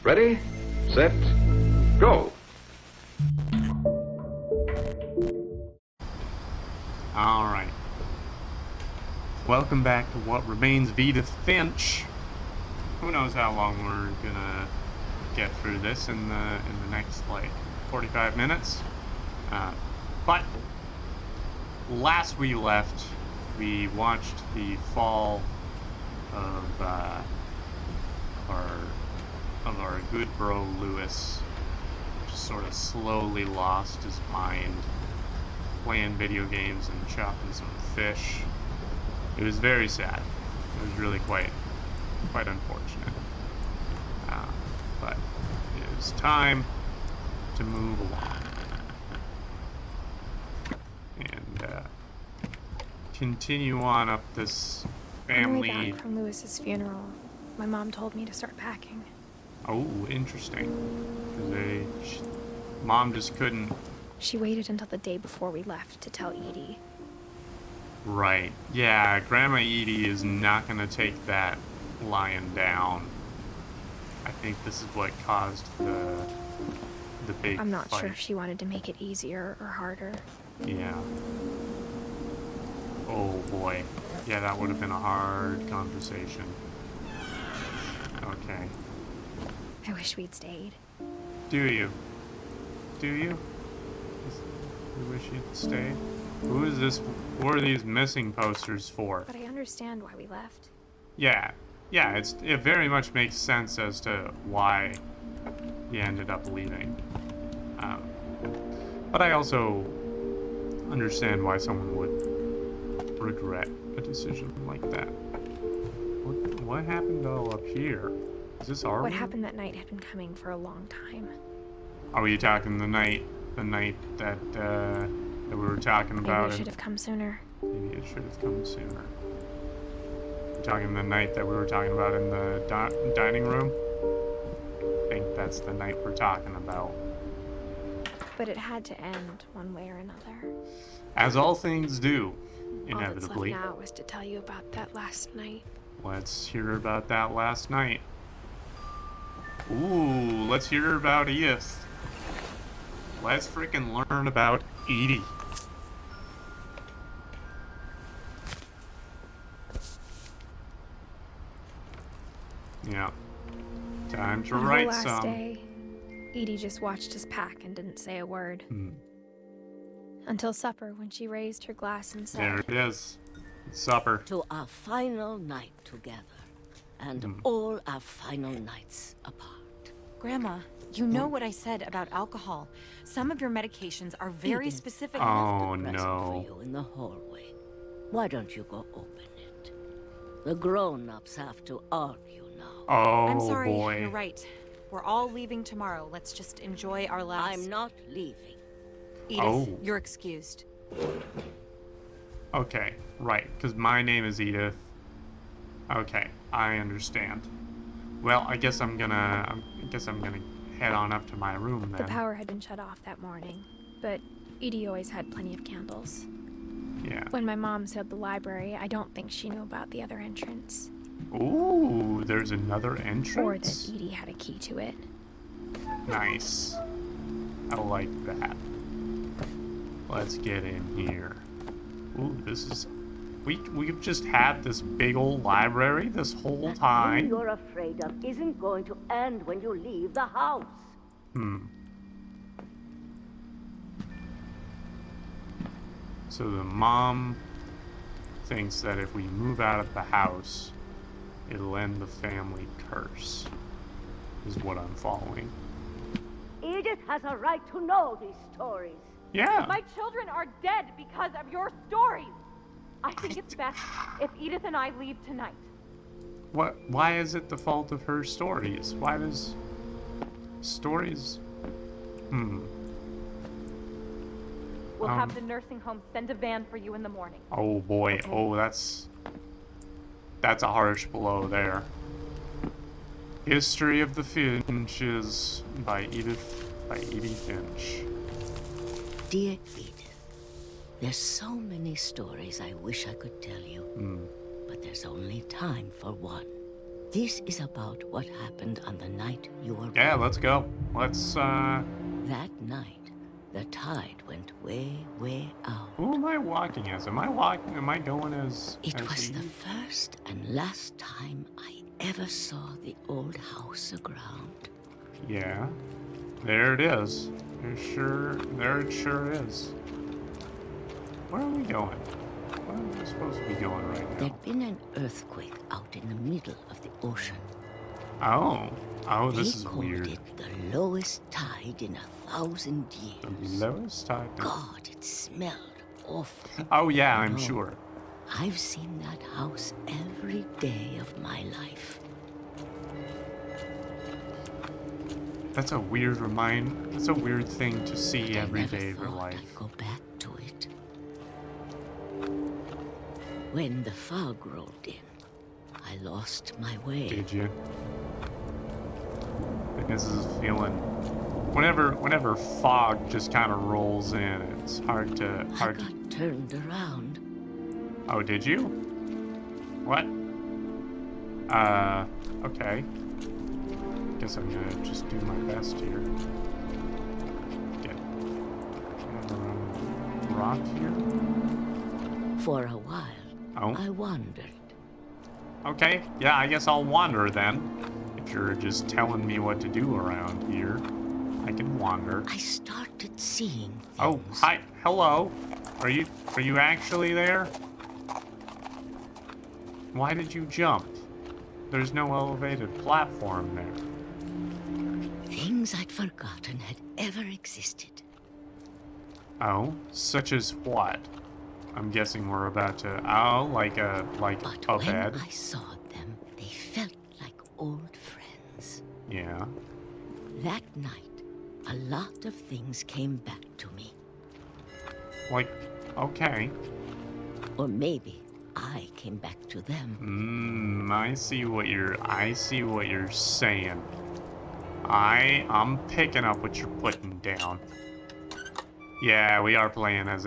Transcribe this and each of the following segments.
Ready, set, go. Alright. Welcome back to What Remains of Edith Finch. Who knows how long we're gonna get through this in the next, like, 45 minutes. But last we left, we watched the fall of our good bro Lewis, just sort of slowly lost his mind playing video games and chopping some fish. It was very sad. It was really quite unfortunate. But it is time to move along and continue on up this family. On the way back from Lewis's funeral, my mom told me to start packing. Oh, interesting. Mom just couldn't. She waited until the day before we left to tell Edie. Right. Yeah, Grandma Edie is not going to take that lying down. I think this is what caused the big I'm not fight. sure if she wanted to make it easier or harder. Yeah. Oh boy. Yeah, that would have been a hard conversation. Okay. I wish we'd stayed. Do you? Do you? You wish you'd stayed? Who is this? What are these missing posters for? But I understand why we left. Yeah. Yeah, it very much makes sense as to why he ended up leaving. But I also understand why someone would regret a decision like that. What happened all up here? Is this our What room? happened that night had been coming for a long time. Are you talking the night that we were talking about? Maybe it should have come sooner. Maybe it should have come sooner. You're talking the night that we were talking about in the dining room? I think that's the night we're talking about. But it had to end one way or another. As all things do, inevitably. All that's left now is to tell you about that last night. Let's hear about that last night. Ooh, let's hear about Edith. Let's freaking learn about Edie. Yeah. Time to write The last some. day, Edie just watched us pack and didn't say a word. Until supper, when she raised her glass and said, There it is. Supper. To our final night together, and all our final nights apart. Grandma, you know what I said about alcohol. Some of your medications are very Edith, specific. Oh, I left a present no. for you in the hallway. Why don't you go open it? The grown-ups have to argue now. Oh, I'm sorry, boy. you're right. We're all leaving tomorrow. Let's just enjoy our last... I'm not leaving. Edith, Oh. you're excused. Okay, right, because my name is Edith. Okay, I understand. Well, I guess I'm gonna head on up to my room then. the power had been shut off that morning, but Edie always had plenty of candles. Yeah. When my mom said the library, I don't think she knew about the other entrance. Ooh, there's another Or that entrance. Edie had a key to it. Nice. I like that. Let's get in here. Ooh, this is... We've just had this big old library this whole What time. you're afraid of isn't going to end when you leave the house. So the mom thinks that if we move out of the house, it'll end the family curse, is what I'm following. Edith has a right to know these stories. Yeah. My children are dead because of your stories. I think it's best if Edith and I leave tonight. Why is it the fault of her stories? Why does stories... We'll have the nursing home send a van for you in the morning. Oh boy. Oh, that's a harsh blow there. History of the Finches by Edith Finch. Dear Edith, there's so many stories I wish I could tell you, but there's only time for one. This is about what happened on the night you were Yeah, born. let's go. Let's, That night, the tide went way, way out. Who am I walking as? Am I going as... It as was the Edie? first and last time I ever saw the old house aground. Yeah. There it is. There it sure is. Where are we going? Where are we supposed to be going right now? There'd been an earthquake out in the middle of the ocean. Oh. Oh, this They is called weird. it the lowest tide in 1,000 years. The lowest tide. God, it smelled awful. Oh, yeah, I'm No. sure. I've seen that house every day of my life. That's a weird That's a weird thing to see I every never day of your thought life. I'd go back to it. When the fog rolled in, I lost my way. Did you? I think this is a feeling. Whenever fog just kind of rolls in, it's hard to. I got turned around. Oh, did you? What? Okay. Guess I'm gonna just do my best here. Get around rock here. For a while, Oh. I wandered. Okay. Yeah, I guess I'll wander then. If you're just telling me what to do around here, I can wander. I started seeing things. Oh, hi. Hello. Are you actually there? Why did you jump? There's no elevated platform there. Things I'd forgotten had ever existed. Oh, such as what? I'm guessing we're about to. Oh, like a But when bed. I saw them, they felt like old friends. Yeah. That night, a lot of things came back to me. Like, okay. Or maybe I came back to them. I see what you're saying. I'm picking up what you're putting down. Yeah, we are playing as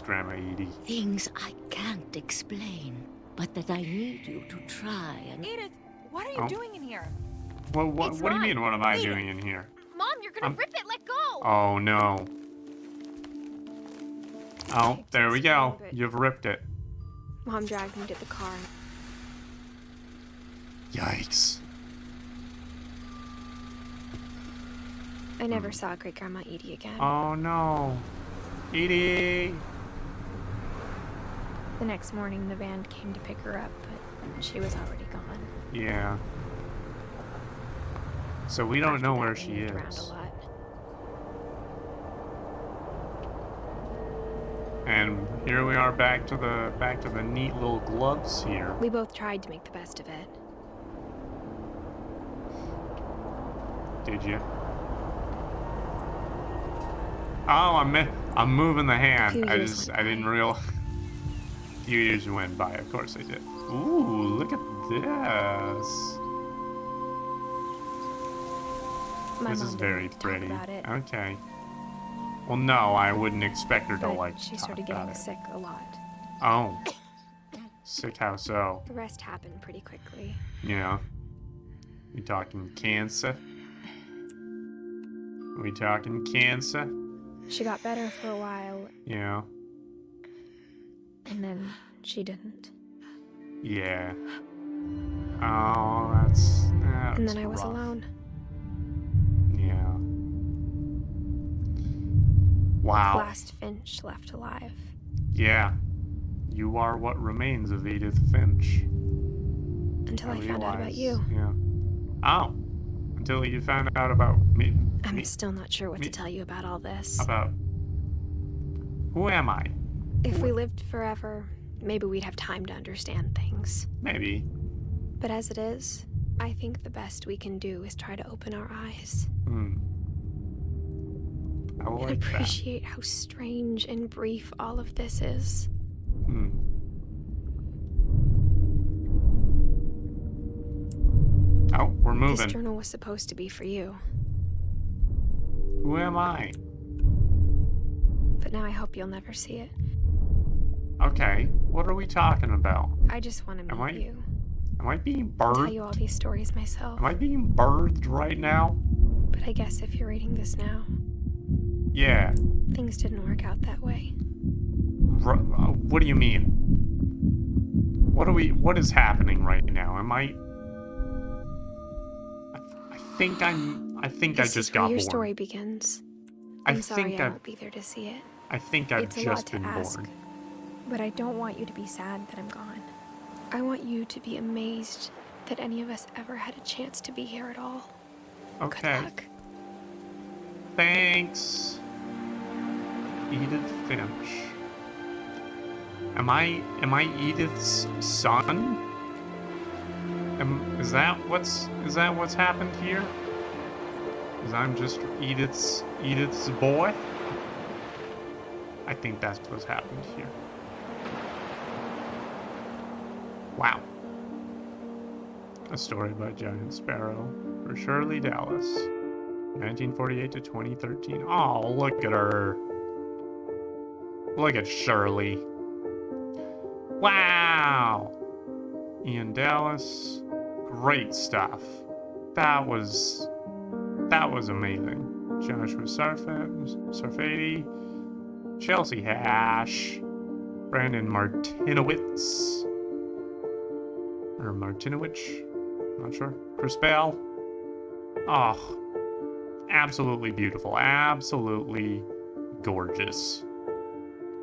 Grandma Edie. Things I can't explain, but that I need you to try and... Edith, what are you Oh. doing in here? Well, what It's do you mine. mean? What am I Edith. doing in here? Mom, you're gonna I'm- rip it. Let go. Oh no. Oh, there we go. But- You've ripped it. Mom dragged me to the car. Yikes. I never saw Great Grandma Edie again. Oh no. Edie. The next morning, the band came to pick her up, but she was already gone. Yeah. So we don't After know that, where we she moved around a is. lot. And here we are back to the neat little gloves here. We both tried to make the best of it. Did you? Oh, I'm moving the hand. few I years went didn't by. realize. A few years went by. Of course I did. Ooh, look at this. My This mom is didn't very like to talk pretty. about it, Okay. Well, no, I wouldn't expect her to but like she to talk started about getting it. sick a lot. Oh. Sick how so? The rest happened pretty quickly. Yeah. We talking cancer? We talking cancer? She got better for a while, Yeah. and then she didn't. Yeah. Oh, that's And then I was rough. alone. Yeah. Wow. Last Finch left alive. Yeah. You are what remains of Edith Finch. Until I found out about you. Yeah. Oh. Until you found out about me. I'm me- still not sure what me- to tell you about all this. About. Who am I? If we lived forever, maybe we'd have time to understand things. Maybe. But as it is, I think the best we can do is try to open our eyes I and like that. appreciate how strange and brief all of this is. Oh, we're This moving. journal was supposed to be for you, Who am I? but now I hope you'll never see it. Okay, what are we talking about? I just want to Am I- meet you. Am I being I'll tell birthed? you all these stories myself. Am I being birthed right now? But I guess if you're reading this now, Yeah. things didn't work out that way. What do you mean? What is happening right now? Am I think I This just is where got your born. story begins. I I'm sorry think I I've won't be there to see it. I think I've It's a lot just to been ask, born. but I don't want you to be sad that I'm gone. I want you to be amazed that any of us ever had a chance to be here at all. Okay. Good luck. Thanks. Edith Finch. Am I Edith's son? Is that what's happened here? Is I'm just Edith's boy? I think that's what's happened here. Wow. A story by Giant Sparrow for Shirley Dallas. 1948 to 2013. Oh, look at her. Look at Shirley. Wow. Ian Dallas. Great stuff. That was amazing. Joshua Sarfati. Chelsea Hash. Brandon Martinowitz. Or Martinowicz. Not sure. Chris Bell. Oh. Absolutely beautiful. Absolutely gorgeous.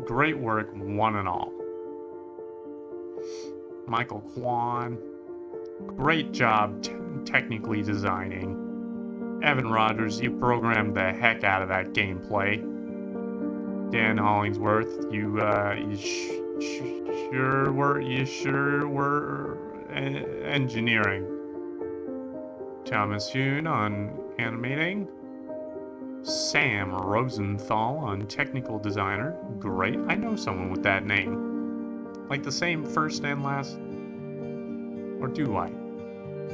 Great work, one and all. Michael Kwan. Great job technically designing. Evan Rogers, you programmed the heck out of that gameplay. Dan Hollingsworth, you sure were engineering. Thomas Hune on animating. Sam Rosenthal on technical designer. Great. I know someone with that name. Like the same first and last. Or do I?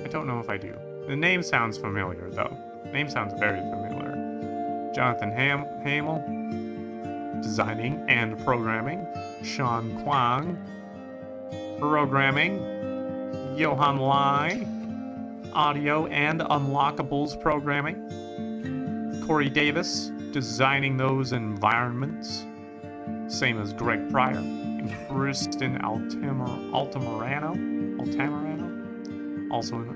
I don't know if I do. The name sounds familiar, though. Name sounds very familiar. Jonathan Hamel, designing and programming. Sean Kwang, programming. Johan Lai, audio and unlockables programming. Corey Davis, designing those environments. Same as Greg Pryor. And Kristen Altamirano. Also in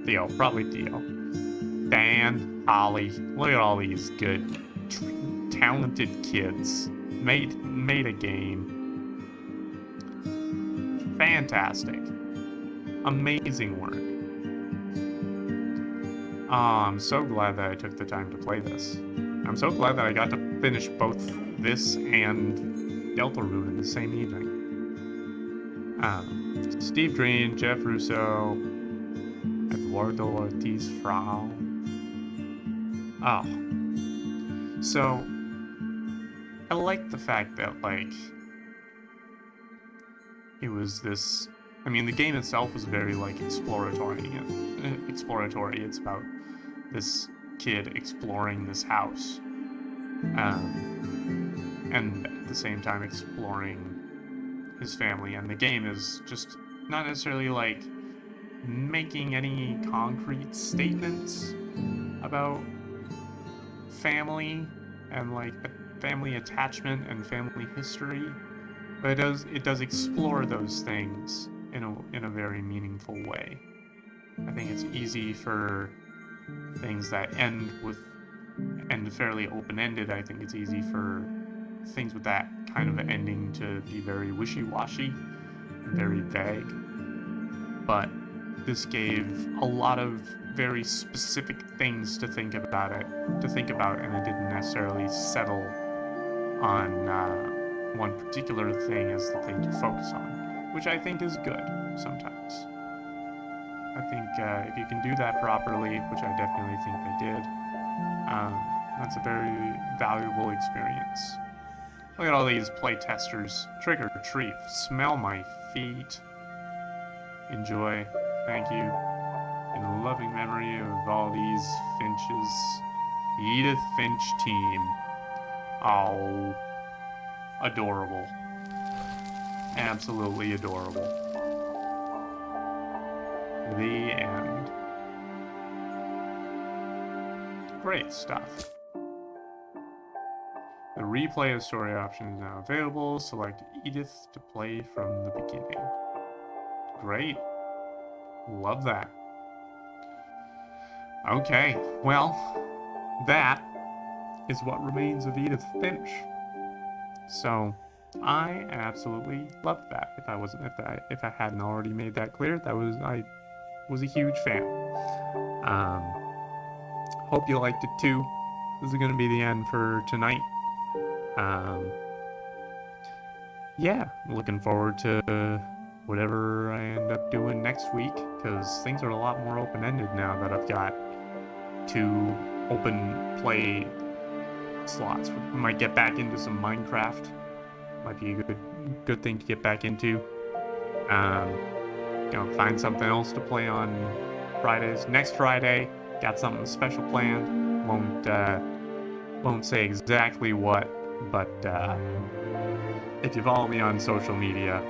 Theo, probably Theo. Dan, Holly, look at all these good, talented kids. Made a game. Fantastic. Amazing work. Oh, I'm so glad that I took the time to play this. I'm so glad that I got to finish both this and Deltarune in the same evening. Steve Green, Jeff Russo, Eduardo Ortiz Frau. Oh. So, I like the fact that, like, it was this... I mean, the game itself was very, like, exploratory. It's about this kid exploring this house. And at the same time exploring his family. And the game is just not necessarily, like, making any concrete statements about family and, like, family attachment and family history. But it does explore those things in a very meaningful way. I think it's easy for things that end fairly open-ended. I think it's easy for things with that kind of ending to be very wishy-washy and very vague. But this gave a lot of very specific things to think about, and it didn't necessarily settle on one particular thing as the thing to focus on, which I think is good sometimes. I think if you can do that properly, which I definitely think they did, that's a very valuable experience. Look at all these playtesters. Trick or treat. Smell my feet. Enjoy. Thank you. In loving memory of all these Finches. The Edith Finch team. Oh. Adorable. absolutely adorable. The end. Great stuff. The replay of story option is now available. Select Edith to play from the beginning. Great. Love that. Okay, well, that is what remains of Edith Finch. So, I absolutely loved that. If I hadn't already made that clear, I was a huge fan. Hope you liked it too. This is gonna be the end for tonight. Yeah, looking forward to whatever I end up doing next week, because things are a lot more open-ended now that I've got 2 open play slots. We might get back into some Minecraft. Might be a good thing to get back into. Find something else to play on Fridays. Next Friday, got something special planned. Won't say exactly what, but if you follow me on social media,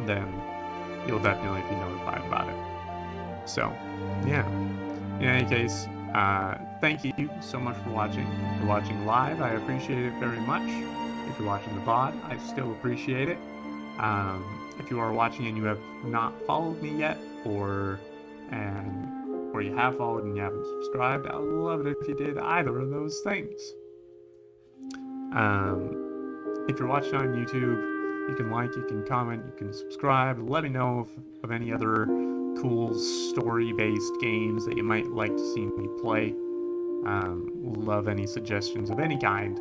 then you'll definitely be notified about it. So, yeah. In any case, thank you so much for watching. If you're watching live, I appreciate it very much. If you're watching the VOD, I still appreciate it. If you are watching and you have not followed me yet, or you have followed and you haven't subscribed, I would love it if you did either of those things. If you're watching on YouTube, you can like, you can comment, you can subscribe. Let me know of any other cool story-based games that you might like to see me play. Love any suggestions of any kind.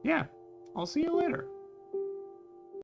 Yeah, I'll see you later.